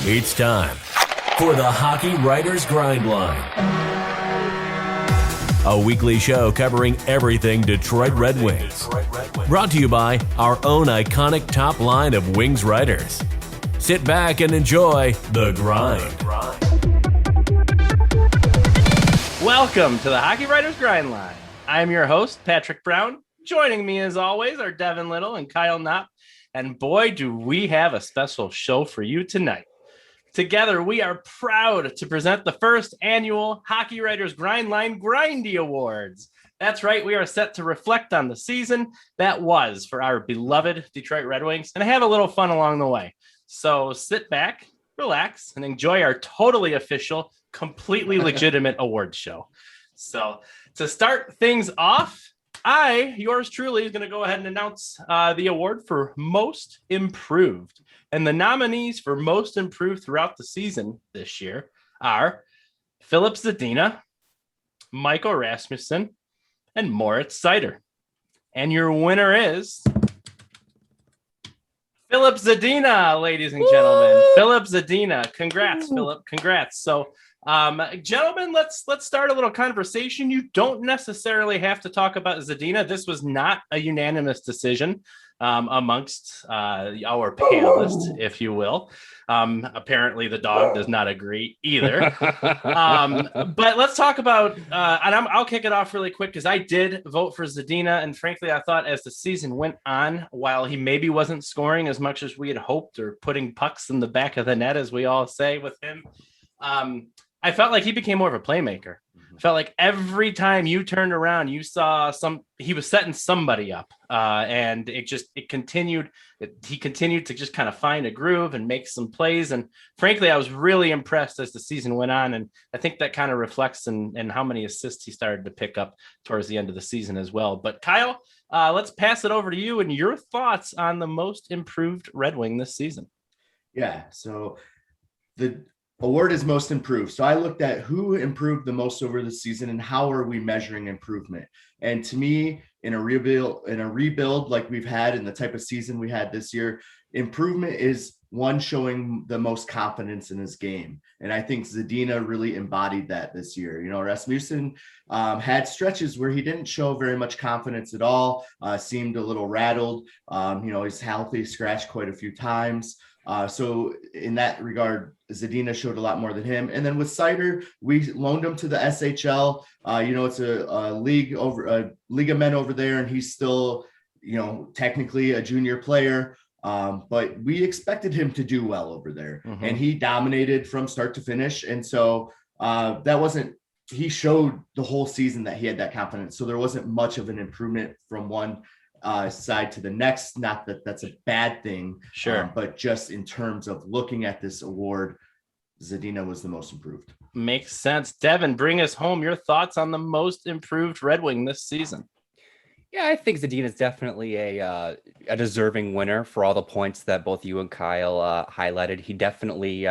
It's time for the Hockey Writers Grind Line, a weekly show covering everything Detroit Red Wings. Brought to you by our own iconic top line of Wings writers. Sit back and enjoy the grind. Welcome to the Hockey Writers Grind Line. I'm your host, Patrick Brown. Joining me as always are Devin Little and Kyle Knopp. And boy, do we have a special show for you tonight. Together, we are proud to present the first annual Hockey Writers Grind Line Grindies Awards. That's right, we are set to reflect on the season that was for our beloved Detroit Red Wings and have a little fun along the way. So sit back, relax, and enjoy our totally official, completely legitimate awards show. So to start things off, yours truly, is going to go ahead and announce the award for Most Improved. And the nominees for Most Improved throughout the season this year are Filip Zadina, Michael Rasmussen, and Moritz Seider. And your winner is Filip Zadina, ladies and gentlemen. Woo! Filip Zadina. Congrats, Filip. Congrats. So, gentlemen, let's start a little conversation. You don't necessarily have to talk about Zadina. This was not a unanimous decision amongst our panelists, if you will. Apparently the dog does not agree either. But let's talk about, and I'll kick it off really quick because I did vote for Zadina. And frankly, I thought as the season went on, while he maybe wasn't scoring as much as we had hoped or putting pucks in the back of the net, as we all say with him, I felt like he became more of a playmaker. Felt like every time you turned around, you saw he was setting somebody up, and he continued to just kind of find a groove and make some plays. And frankly, I was really impressed as the season went on. And I think that kind of reflects in how many assists he started to pick up towards the end of the season as well. But Kyle, let's pass it over to you and your thoughts on the Most Improved Red Wing this season. Yeah. So the award is Most Improved. So I looked at who improved the most over the season and how are we measuring improvement. And to me, in a rebuild like we've had in the type of season we had this year, improvement is one showing the most confidence in his game. And I think Zadina really embodied that this year. You know, Rasmussen had stretches where he didn't show very much confidence at all, seemed a little rattled. He's healthy, scratched quite a few times. So in that regard, Zadina showed a lot more than him. And then with Seider, we loaned him to the SHL. It's a league of men over there, and he's still, technically a junior player. But we expected him to do well over there, and he dominated from start to finish. And so he showed the whole season that he had that confidence. So there wasn't much of an improvement from one side to the next. Not that that's a bad thing, sure, but just in terms of looking at this award, Zadina was the most improved. Makes sense. Devin, bring us home. Your thoughts on the Most Improved Red Wing this season? Yeah, I think Zadina is definitely a deserving winner for all the points that both you and Kyle highlighted. He definitely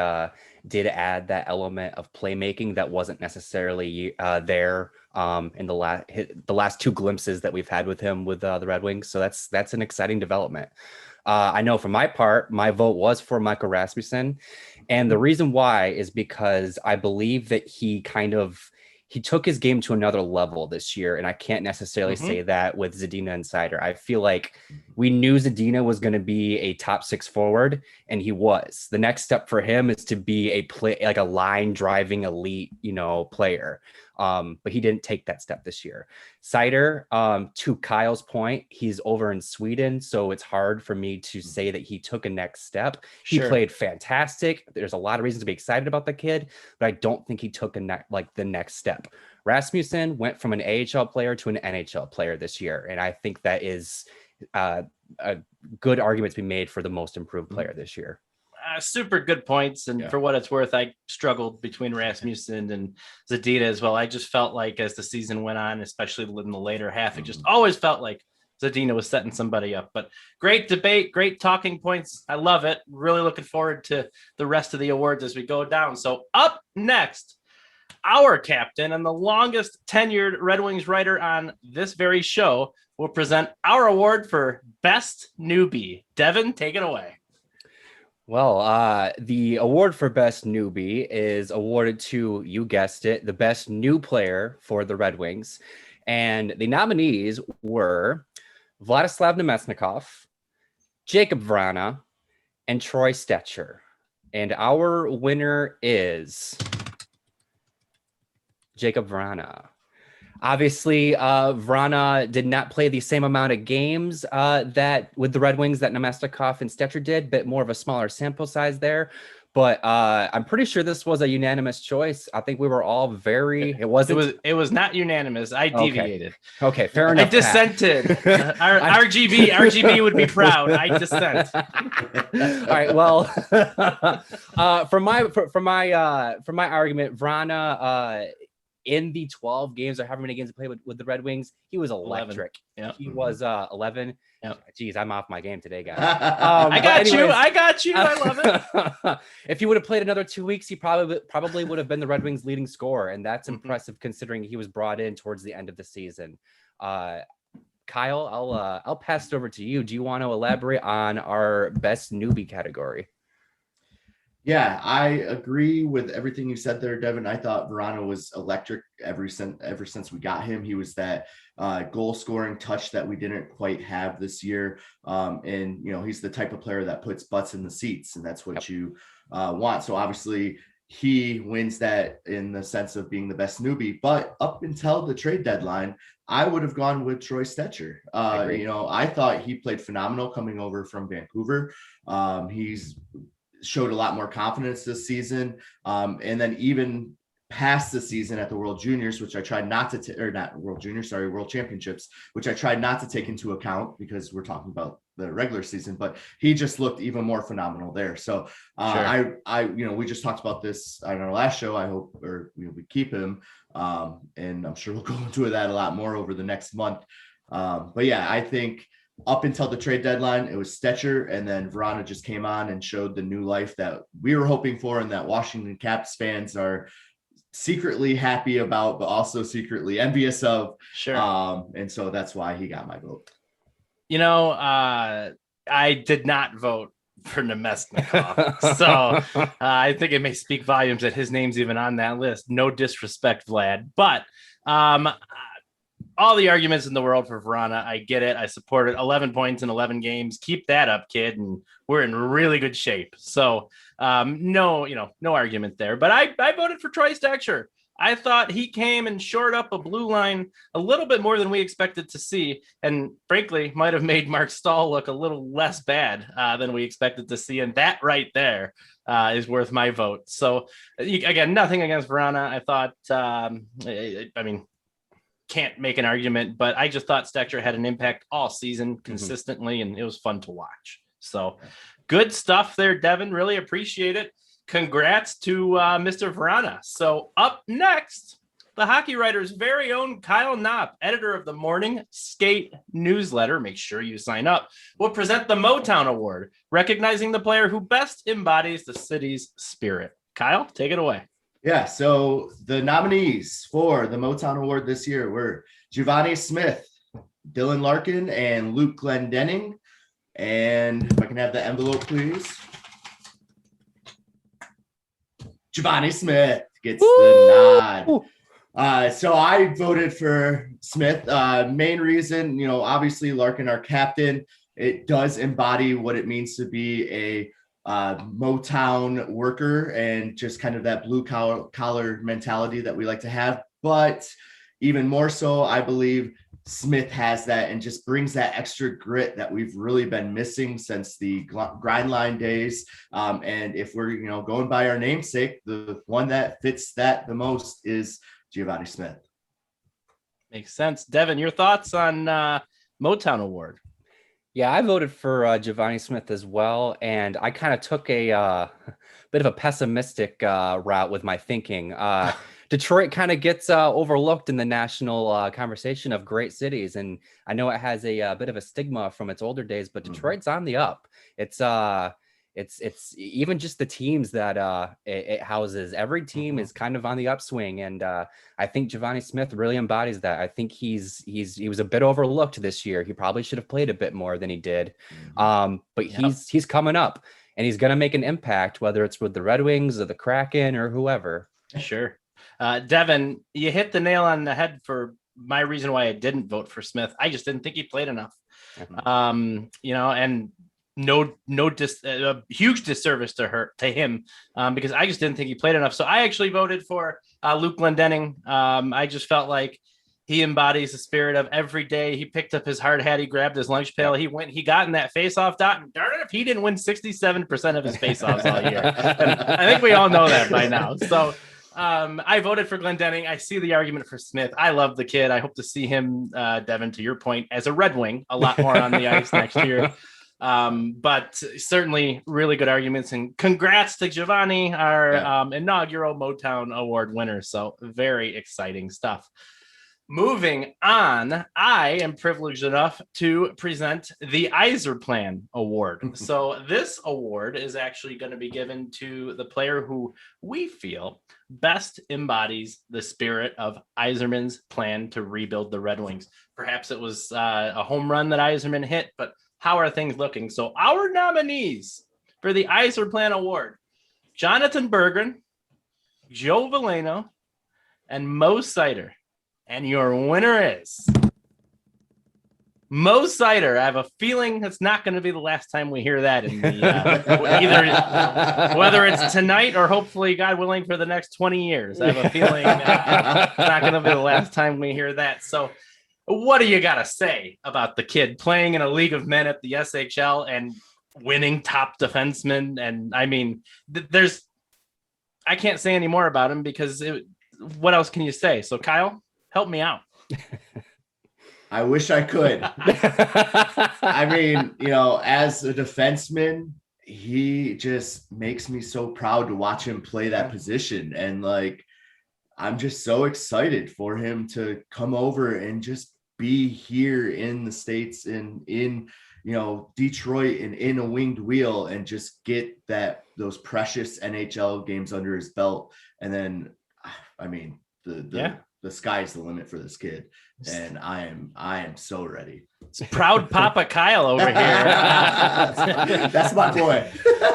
did add that element of playmaking that wasn't necessarily there in the last two glimpses that we've had with him with the Red Wings. So that's an exciting development. I know for my part, my vote was for Michael Rasmussen. And the reason why is because I believe that he took his game to another level this year. And I can't necessarily say that with Zadina and Seider. I feel like we knew Zadina was going to be a top six forward, and he was. The next step for him is to be a line driving elite, player. But he didn't take that step this year. Seider, to Kyle's point, he's over in Sweden, so it's hard for me to say that he took a next step. He played fantastic. There's a lot of reasons to be excited about the kid, but I don't think he took the next step. Rasmussen went from an AHL player to an NHL player this year, and I think that is a good argument to be made for the most improved player this year. Super good points. And for what it's worth, I struggled between Rasmussen and Zadina as well. I just felt like as the season went on, especially in the later half, it just always felt like Zadina was setting somebody up. But great debate, great talking points. I love it. Really looking forward to the rest of the awards as we go down. So up next, our captain and the longest tenured Red Wings writer on this very show will present our award for Best Newbie. Devin, take it away. Well, the award for best newbie is awarded to, you guessed it, the best new player for the Red Wings. And the nominees were Vladislav Nemesnikov, Jacob Vrana, and Troy Stetcher. And our winner is Jacob Vrana. Obviously, Vrana did not play the same amount of games that with the Red Wings that Nemesnikov and Stetcher did, but more of a smaller sample size there. But I'm pretty sure this was a unanimous choice. I think we were all very. It was not unanimous. I deviated. Okay, fair enough. I dissented. RGB would be proud. I dissent. All right. Well, for my argument, Vrana. In the 12 games or however many games he played with the Red Wings, he was electric. Yep. He was 11. Yep. Geez, I'm off my game today, guys. I got you. I love it. If he would have played another 2 weeks, he probably would have been the Red Wings' leading scorer, and that's impressive considering he was brought in towards the end of the season. Kyle, I'll pass it over to you. Do you want to elaborate on our best newbie category? Yeah, I agree with everything you said there, Devin. I thought Vrana was electric ever since we got him. He was that goal scoring touch that we didn't quite have this year. And, he's the type of player that puts butts in the seats, and that's what you want. So obviously he wins that in the sense of being the best newbie. But up until the trade deadline, I would have gone with Troy Stetcher. I thought he played phenomenal coming over from Vancouver. He's showed a lot more confidence this season. And then even past the season at the World Juniors, which I tried not to, World Championships, which I tried not to take into account because we're talking about the regular season, but he just looked even more phenomenal there. So Sure. We just talked about this on our last show. I hope, we keep him. And I'm sure we'll go into that a lot more over the next month. But yeah, I think up until the trade deadline, it was Stetcher, and then Vrana just came on and showed the new life that we were hoping for and that Washington Caps fans are secretly happy about, but also secretly envious of. Sure. And so that's why he got my vote. I did not vote for Nemesnikov. So I think it may speak volumes that his name's even on that list. No disrespect, Vlad. But all the arguments in the world for Vrana, I get it. I support it. 11 points in 11 games. Keep that up, kid. And we're in really good shape. So no argument there. But I voted for Troy Stetcher. I thought he came and shored up a blue line a little bit more than we expected to see. And frankly, might have made Mark Stahl look a little less bad than we expected to see. And that right there is worth my vote. So again, nothing against Vrana. I thought, can't make an argument, but I just thought Stetcher had an impact all season consistently, and it was fun to watch. So good stuff there, Devin. Really appreciate it. Congrats to Mr. Vrana. So up next, the Hockey Writer's very own Kyle Knopp, editor of the Morning Skate newsletter. Make sure you sign up. Will present the Motown Award, recognizing the player who best embodies the city's spirit. Kyle, take it away. Yeah, so the nominees for the Motown Award this year were Giovanni Smith, Dylan Larkin, and Luke Glendenning. And if I can have the envelope, please. Giovanni Smith gets the nod. So I voted for Smith. Main reason, obviously Larkin, our captain, it does embody what it means to be a Motown worker and just kind of that blue collar mentality that we like to have. But even more so, I believe Smith has that and just brings that extra grit that we've really been missing since the grind line days. And if we're, going by our namesake, the one that fits that the most is Giovanni Smith. Makes sense. Devin, your thoughts on Motown Award? Yeah, I voted for Giovanni Smith as well, and I kind of took a bit of a pessimistic route with my thinking. Detroit kind of gets overlooked in the national conversation of great cities, and I know it has a bit of a stigma from its older days, but Detroit's on the up. It's even just the teams that it houses. Every team is kind of on the upswing, and I think Giovanni Smith really embodies that. I think he was a bit overlooked this year. He probably should have played a bit more than he did, but he's coming up. and he's going to make an impact, whether it's with the Red Wings or the Kraken or whoever. Sure. Devin, you hit the nail on the head for my reason why I didn't vote for Smith. I just didn't think he played enough. And huge disservice to him because I just didn't think he played enough. So I actually voted for Luke Glendening. I just felt like he embodies the spirit of every day. He picked up his hard hat. He grabbed his lunch pail. He got in that face-off dot, and darn it if he didn't win 67% of his face-offs all year. And I think we all know that by now. So I voted for Glendening. I see the argument for Smith. I love the kid. I hope to see him, Devin, to your point, as a Red Wing a lot more on the ice next year. But certainly really good arguments, and congrats to Giovanni, our inaugural Motown Award winner. So very exciting stuff. Moving on, I am privileged enough to present the Yzerplan Award. So this award is actually going to be given to the player who we feel best embodies the spirit of Yzerman's plan to rebuild the Red Wings. Perhaps it was a home run that Yzerman hit, but how are things looking? So our nominees for the Yzerplan Award: Jonathan Berggren, Joe Veleno, and Mo Seider. And your winner is Mo Seider. I have a feeling it's not going to be the last time we hear that in the either, whether it's tonight or hopefully, God willing, for the next 20 years. I have a feeling it's not going to be the last time we hear that. So what do you got to say about the kid playing in a league of men at the SHL and winning top defenseman? And I mean, I can't say any more about him because what else can you say? So Kyle, help me out. I wish I could. I mean, as a defenseman, he just makes me so proud to watch him play that position. And I'm just so excited for him to come over and just be here in the States and in Detroit and in a winged wheel and just get those precious NHL games under his belt. And then, I mean, the sky's the limit for this kid, and I am so ready. It's proud Papa Kyle over here. That's my boy.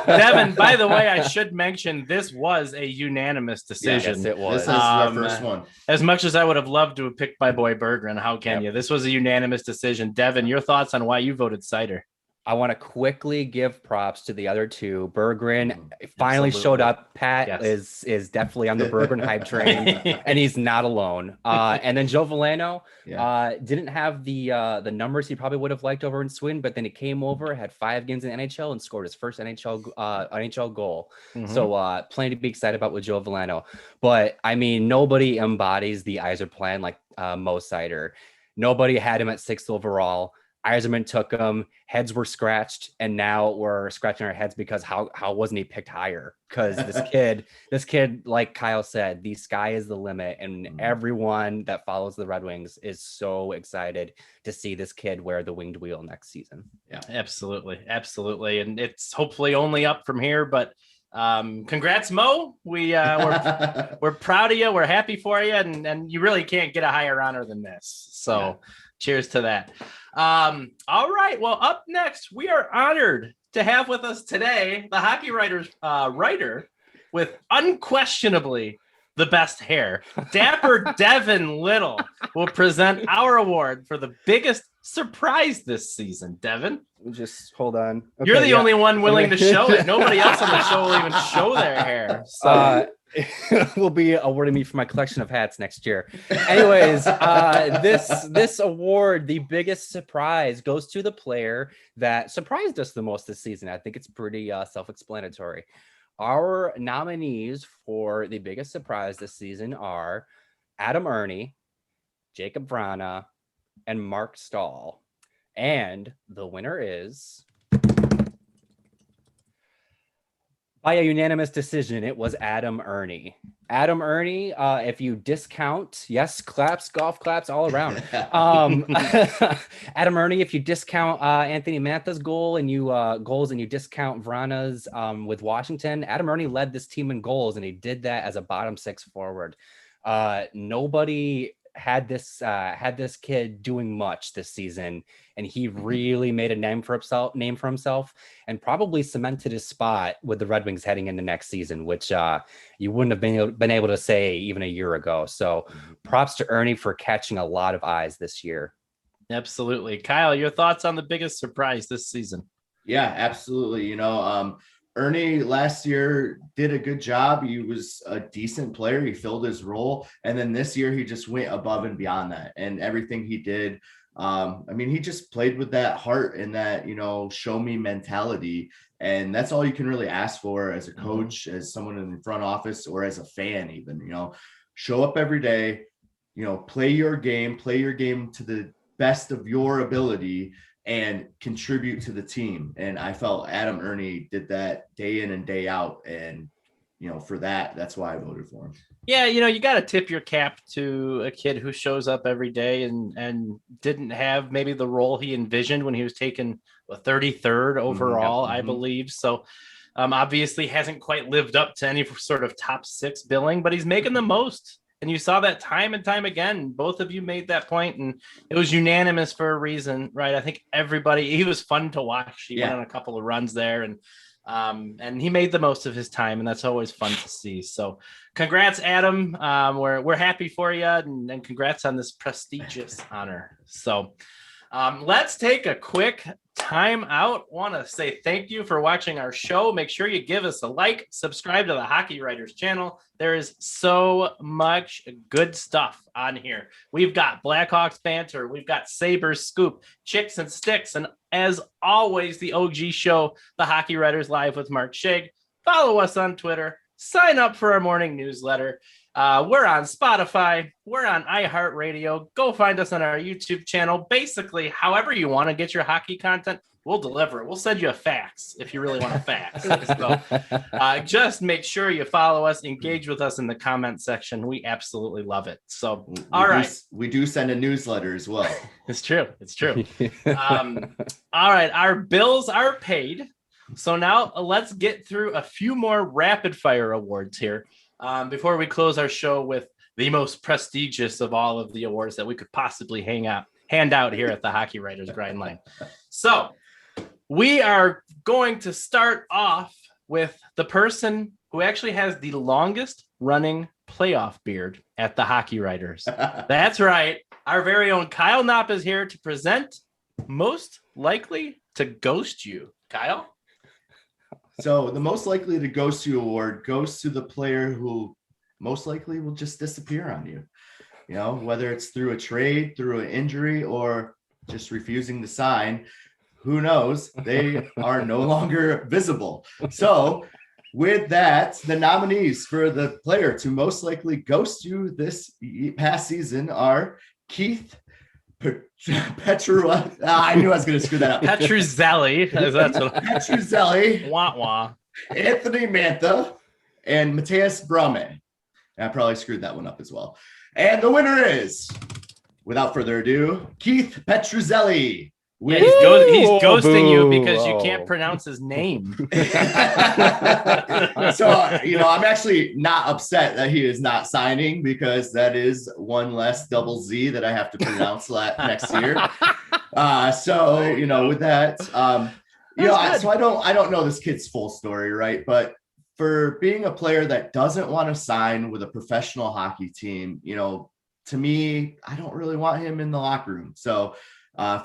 Devin, by the way, I should mention this was a unanimous decision. Yes, it was. This is our first one. As much as I would have loved to have picked my boy Berggren, how can you? This was a unanimous decision. Devin, your thoughts on why you voted Seider? I want to quickly give props to the other two. Berggren finally showed up. Pat is definitely on the Berggren hype train, and he's not alone. And then Joe Veleno didn't have the numbers he probably would have liked over in Sweden, but then he came over, had 5 games in the NHL, and scored his first NHL goal. Mm-hmm. So plenty to be excited about with Joe Veleno. But I mean, nobody embodies the Yzerplan like Mo Seider. Nobody had him at 6th overall. Yzerman took him, heads were scratched, and now we're scratching our heads because how wasn't he picked higher? Because this kid, like Kyle said, the sky is the limit, and everyone that follows the Red Wings is so excited to see this kid wear the winged wheel next season. Yeah, absolutely. And it's hopefully only up from here, but congrats, Mo. We're proud of you. We're happy for you, and you really can't get a higher honor than this. So cheers to that. All right. Well, up next, we are honored to have with us today the Hockey Writers writer with unquestionably the best hair. Dapper Devin Little will present our award for the biggest surprise this season. Devin, just hold on. Okay, you're the only one willing to show it. Nobody else on the show will even show their hair. So will be awarding me for my collection of hats next year. Anyways, this award, the biggest surprise, goes to the player that surprised us the most this season. I think it's pretty self-explanatory. Our nominees for the biggest surprise this season are Adam Ernie, Jacob Vrana, and Mark Stahl. And the winner is, by a unanimous decision, it was Adam Ernie. Adam Ernie, if you discount, yes, claps, golf claps all around. Adam Ernie, if you discount Anthony Mantha's goals and you discount Vrana's with Washington, Adam Ernie led this team in goals, and he did that as a bottom 6 forward. Nobody had this kid doing much this season, and he really made a name for himself, and probably cemented his spot with the Red Wings heading into next season, which you wouldn't have been able to say even a year ago. So props to Ernie for catching a lot of eyes this year. Absolutely. Kyle, your thoughts on the biggest surprise this season? Yeah, absolutely. Ernie last year did a good job. He was a decent player. He filled his role. And then this year he just went above and beyond that. And everything he did, he just played with that heart and that, show me mentality. And that's all you can really ask for as a coach, as someone in the front office, or as a fan even, show up every day, play your game to the best of your ability and contribute to the team. And I felt Adam Ernie did that day in and day out. And, for that's why I voted for him. Yeah. You got to tip your cap to a kid who shows up every day and didn't have maybe the role he envisioned when he was taken 33rd overall, I believe. So obviously hasn't quite lived up to any sort of top 6 billing, but he's making the most. And you saw that time and time again. Both of you made that point, and it was unanimous for a reason, right? I think he was fun to watch. He went on a couple of runs there, and he made the most of his time, and that's always fun to see. So congrats, Adam. We're happy for you, and congrats on this prestigious honor. So let's take a quick time out. Want to say thank you for watching our show. Make sure you give us a like, subscribe to the Hockey Writers channel. There is so much good stuff on here. We've got Blackhawks banter, we've got Sabres scoop, Chicks and Sticks, and as always, the OG show, the Hockey Writers Live with Mark Shig. Follow us on Twitter. Sign up for our morning newsletter. We're on Spotify. We're on iHeartRadio. Go find us on our YouTube channel. Basically, however you want to get your hockey content, we'll deliver it. We'll send you a fax if you really want a fax. So just make sure you follow us, engage with us in the comment section. We absolutely love it. So, we do send a newsletter as well. It's true. All right. Our bills are paid. So now let's get through a few more rapid fire awards here. Before we close our show with the most prestigious of all of the awards that we could possibly hand out here at the Hockey Writers Grind Line. So we are going to start off with the person who actually has the longest running playoff beard at the Hockey Writers. That's right. Our very own Kyle Knopp is here to present Most Likely to Ghost You. Kyle? So the Most Likely to Ghost You award goes to the player who most likely will just disappear on you. Whether it's through a trade, through an injury, or just refusing to sign, who knows? They are no longer visible. So with that, the nominees for the player to most likely ghost you this past season are Keith Petruzzelli. I knew I was going to screw that up. Petruzzelli. Petruzzelli. Wah wah. Anthony Mantha and Matthias Brahme. I probably screwed that one up as well. And the winner is, without further ado, Keith Petruzzelli. Yeah, he's ghosting you because you can't pronounce his name. So, I'm actually not upset that he is not signing, because that is one less double Z that I have to pronounce next year. With that, so I don't know this kid's full story, right? But for being a player that doesn't want to sign with a professional hockey team, to me, I don't really want him in the locker room. So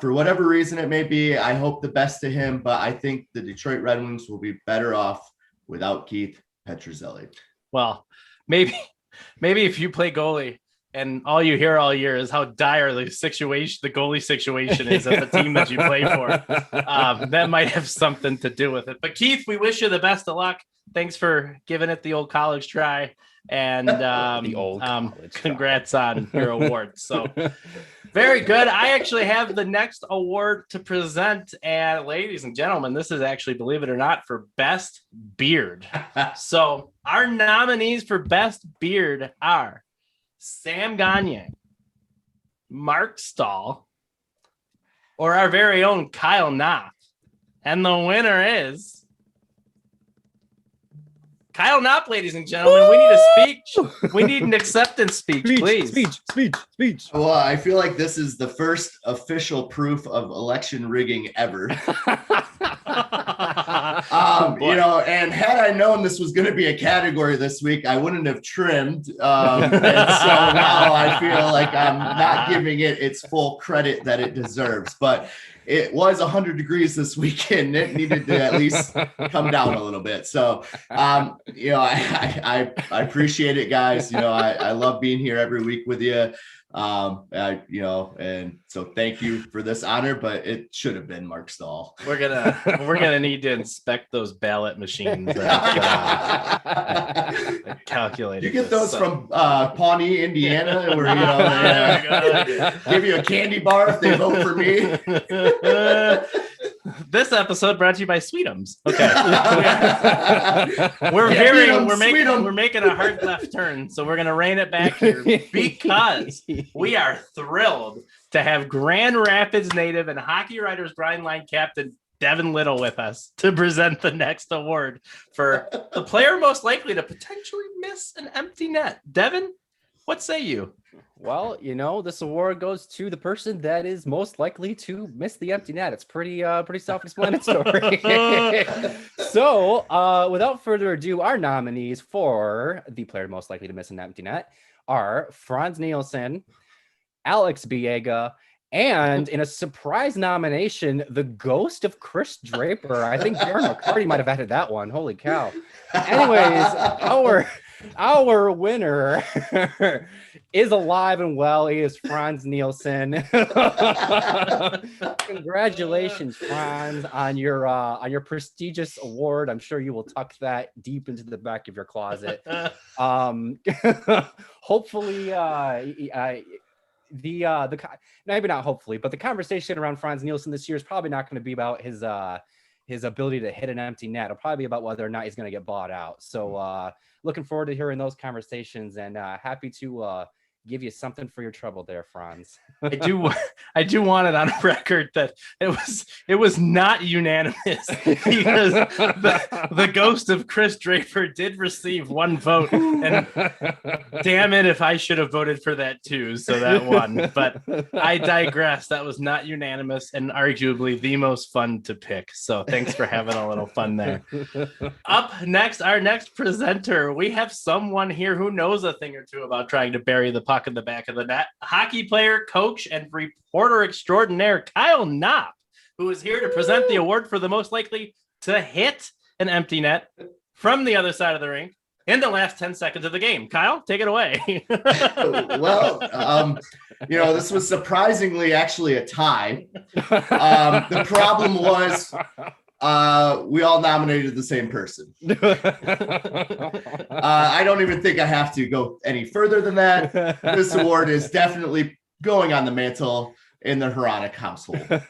for whatever reason it may be, I hope the best to him, but I think the Detroit Red Wings will be better off without Keith Petruzzelli. Well, maybe if you play goalie and all you hear all year is how dire the goalie situation is at the team that you play for, that might have something to do with it. But Keith, we wish you the best of luck. Thanks for giving it the old college try, and congrats on your award. So very good. I actually have the next award to present, and ladies and gentlemen, this is actually, believe it or not, for Best Beard. So our nominees for Best Beard are Sam Gagne, Mark Stahl, or our very own Kyle Knopp. And the winner is Kyle Knopp, ladies and gentlemen. We need a speech. We need an acceptance speech, please. Speech. Well, I feel like this is the first official proof of election rigging ever. And had I known this was going to be a category this week, I wouldn't have trimmed. And so now I feel like I'm not giving it its full credit that it deserves. But it was 100 degrees this weekend. It needed to at least come down a little bit. So, I appreciate it, guys. I love being here every week with you. And so thank you for this honor, but it should have been Mark Stahl. We're gonna need to inspect those ballot machines. Calculated. You get those from Pawnee, Indiana, where they give you a candy bar if they vote for me. This episode brought to you by Sweetums. Okay, we're making a hard left turn, so we're gonna rein it back here because we are thrilled to have Grand Rapids native and Hockey Writers Grind Line captain Devin Little with us to present the next award for the player most likely to potentially miss an empty net. Devin, what say you? Well, this award goes to the person that is most likely to miss the empty net. It's pretty self-explanatory. So, without further ado, our nominees for the player most likely to miss an empty net are Franz Nielsen, Alex Biega, and in a surprise nomination, the ghost of Chris Draper. I think Darren McCarty might have added that one. Holy cow. Anyways, our winner is alive and well. He is Franz Nielsen. Congratulations, Franz, on your prestigious award. I'm sure you will tuck that deep into the back of your closet. Hopefully, maybe not hopefully, but the conversation around Franz Nielsen this year is probably not going to be about his ability to hit an empty net. It'll probably be about whether or not he's going to get bought out. So looking forward to hearing those conversations, and happy to give you something for your trouble there, Franz. I do want it on record that it was not unanimous because the ghost of Chris Draper did receive one vote, and damn it if I should have voted for that too. So that won, but I digress. That was not unanimous and arguably the most fun to pick. So thanks for having a little fun there. Up next, our next presenter, we have someone here who knows a thing or two about trying to bury the puck in the back of the net. Hockey player, coach, and reporter extraordinaire Kyle Knopp, who is here to present the award for the most likely to hit an empty net from the other side of the rink in the last 10 seconds of the game. Kyle, take it away. Well, this was surprisingly actually a tie. The problem was we all nominated the same person. I don't even think I have to go any further than that. This award is definitely going on the mantle in the Hronik household. The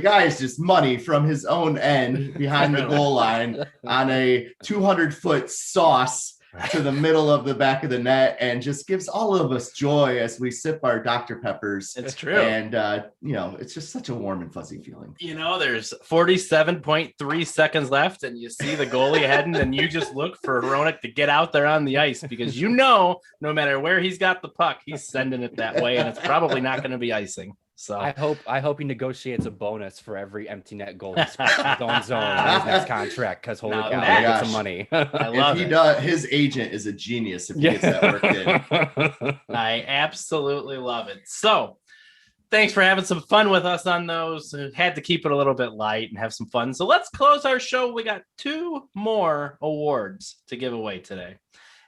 guy is just money from his own end behind the goal line on a 200-foot sauce to the middle of the back of the net, and just gives all of us joy as we sip our Dr. Peppers. It's true. And, it's just such a warm and fuzzy feeling. There's 47.3 seconds left, and you see the goalie heading, and you just look for Hronik to get out there on the ice because no matter where he's got the puck, he's sending it that way, and it's probably not going to be icing. So I hope he negotiates a bonus for every empty net goal he scores in his own zone in his next contract, because holy cow, he'll get some money. I love it. His agent is a genius if he gets that work in. I absolutely love it. So thanks for having some fun with us on those. Had to keep it a little bit light and have some fun. So let's close our show. We got 2 more awards to give away today.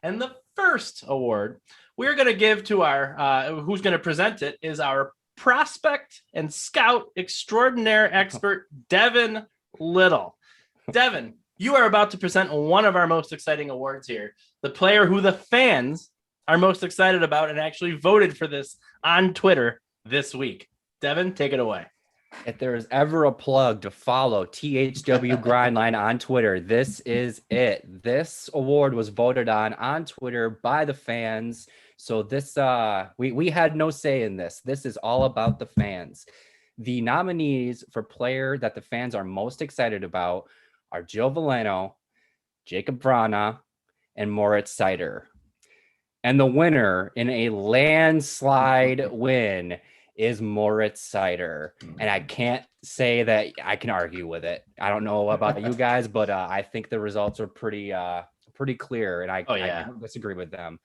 And the first award we're going to give to our, who's going to present it is our prospect and scout extraordinaire expert, Devin Little. Devin, you are about to present one of our most exciting awards here. The player who the fans are most excited about and actually voted for this on Twitter this week. Devin, take it away. If there is ever a plug to follow THW Grindline on Twitter, this is it. This award was voted on Twitter by the fans. So this, we had no say in this. This is all about the fans. The nominees for player that the fans are most excited about are Joe Veleno, Jacob Vrana, and Moritz Seider. And the winner in a landslide win is Moritz Seider. And I can't say that I can argue with it. I don't know about you guys, but I think the results are pretty clear, and I don't disagree with them.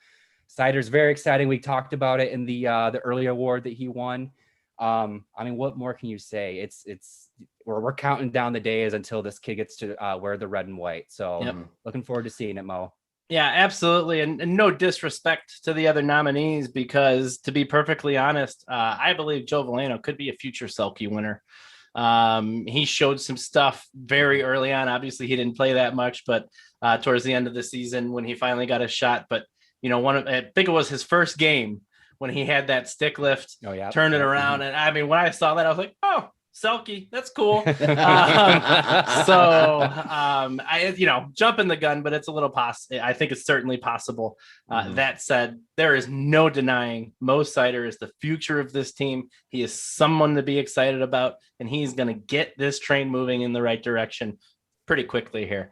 Seider's very exciting. We talked about it in the early award that he won. I mean, what more can you say? We're counting down the days until this kid gets to wear the red and white. So looking forward to seeing it, Mo. Yeah, absolutely. And no disrespect to the other nominees, because to be perfectly honest, I believe Joe Veleno could be a future Selke winner. He showed some stuff very early on. Obviously, he didn't play that much, but towards the end of the season when he finally got a shot. But, you know, I think it was his first game when he had that stick lift, turned it around. And I mean, when I saw that, I was like, oh, Selke, that's cool. I jumping the gun, but it's a little I think it's certainly possible. That said, there is no denying Mo Seider is the future of this team. He is someone to be excited about, and he's going to get this train moving in the right direction pretty quickly here.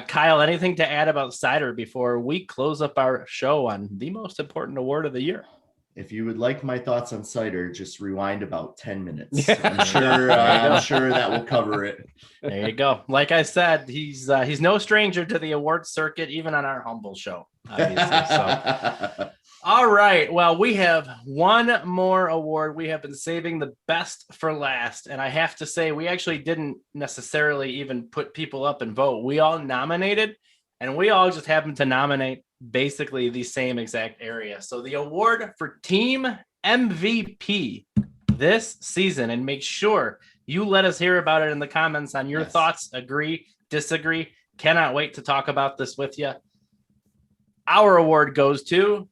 Kyle, anything to add about Seider before we close up our show on the most important award of the year? If you would like my thoughts on Seider, just rewind about 10 minutes. I'm sure that will cover it. There you go. Like I said, he's no stranger to the award circuit, even on our humble show, obviously. So, all right. Well, we have one more award. We have been saving the best for last. And I have to say, we actually didn't necessarily even put people up and vote. We all nominated, and we all just happened to nominate basically the same exact area. So the award for team MVP this season, and make sure you let us hear about it in the comments on your thoughts, agree, disagree. Cannot wait to talk about this with you. Our award goes to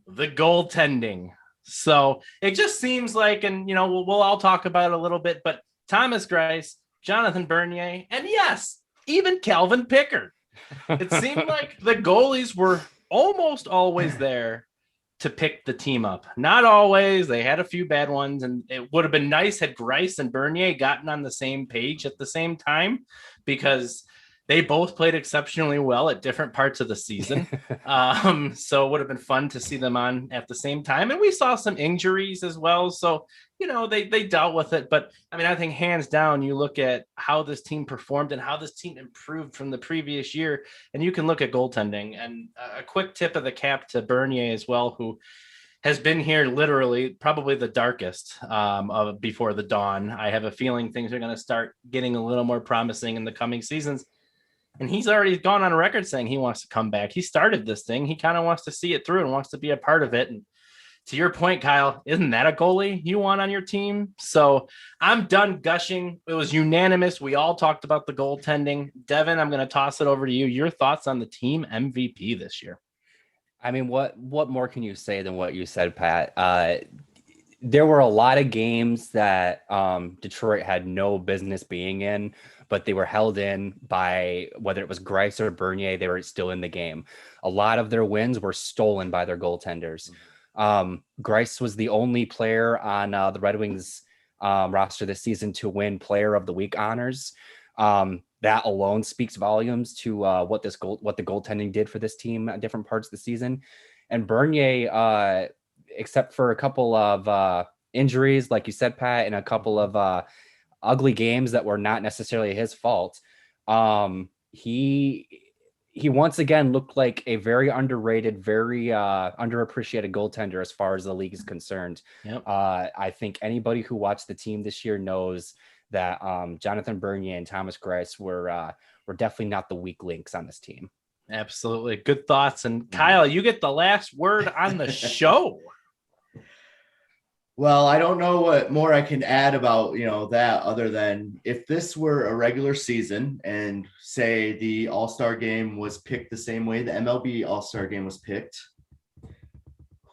the goaltending. So it just seems like, and you know, we'll all talk about it a little bit, but Thomas Greiss, Jonathan Bernier, and yes, even Calvin Pickard. It seemed like the goalies were almost always there to pick the team up. Not always. They had a few bad ones, and it would have been nice had Greiss and Bernier gotten on the same page at the same time, because they both played exceptionally well at different parts of the season. So it would have been fun to see them on at the same time. And we saw some injuries as well. So, you know, they dealt with it. But I mean, I think hands down, you look at how this team performed and how this team improved from the previous year. And you can look at goaltending. And a quick tip of the cap to Bernier as well, who has been here literally probably the darkest of before the dawn. I have a feeling things are going to start getting a little more promising in the coming seasons. And he's already gone on record saying he wants to come back. He started this thing. He kind of wants to see it through and wants to be a part of it. And to your point, Kyle, isn't that a goalie you want on your team? So I'm done gushing. It was unanimous. We all talked about the goaltending. Devin, I'm going to toss it over to you. Your thoughts on the team MVP this year? I mean, what more can you say than what you said, Pat? There were a lot of games that Detroit had no business being in, but they were held in by, whether it was Greiss or Bernier, they were still in the game. A lot of their wins were stolen by their goaltenders. Greiss was the only player on the Red Wings roster this season to win Player of the Week honors. That alone speaks volumes to what the goaltending did for this team at different parts of the season. And Bernier, except for a couple of injuries, like you said, Pat, and a couple of ugly games that were not necessarily his fault, he once again looked like a very underrated, very underappreciated goaltender as far as the league is concerned. Yep. I think anybody who watched the team this year knows that Jonathan Bernier and Thomas Greiss were definitely not the weak links on this team. Absolutely. Good thoughts. And Kyle, you get the last word on the show. Well, I don't know what more I can add about, that, other than if this were a regular season and say the All-Star game was picked the same way the MLB All-Star game was picked,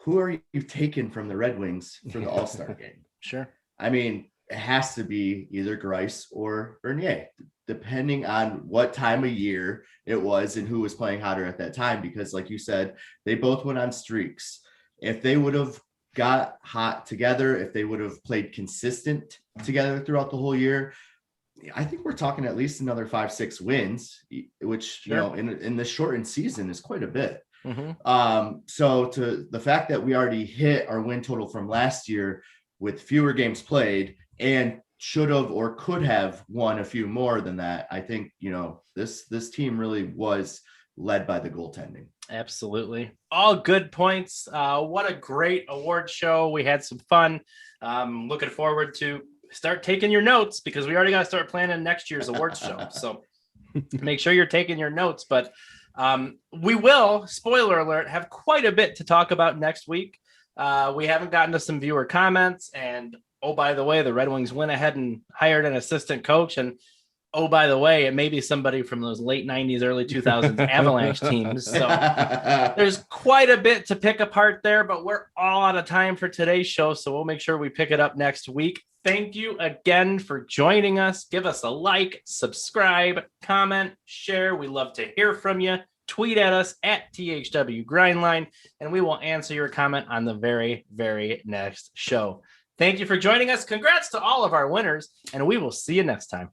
who are you taking from the Red Wings for the All-Star game? Sure. I mean, it has to be either Greiss or Bernier, depending on what time of year it was and who was playing hotter at that time, because like you said, they both went on streaks. If they would have got hot together, if they would have played consistent together throughout the whole year, I think we're talking at least another 5-6 wins, which, you know, in the shortened season is quite a bit. So to the fact that we already hit our win total from last year with fewer games played and should have or could have won a few more than that, I think, you know, this team really was led by the goaltending. Absolutely. All good points. What a great award show. We had some fun. Looking forward to start taking your notes because we already got to start planning next year's awards show. So make sure you're taking your notes, but we will, spoiler alert, have quite a bit to talk about next week. We haven't gotten to some viewer comments, and oh, by the way, the Red Wings went ahead and hired an assistant coach, and oh, by the way, it may be somebody from those late 90s, early 2000s Avalanche teams. So there's quite a bit to pick apart there, but we're all out of time for today's show, so we'll make sure we pick it up next week. Thank you again for joining us. Give us a like, subscribe, comment, share. We love to hear from you. Tweet at us at THW Grindline, and we will answer your comment on the very, very next show. Thank you for joining us. Congrats to all of our winners, and we will see you next time.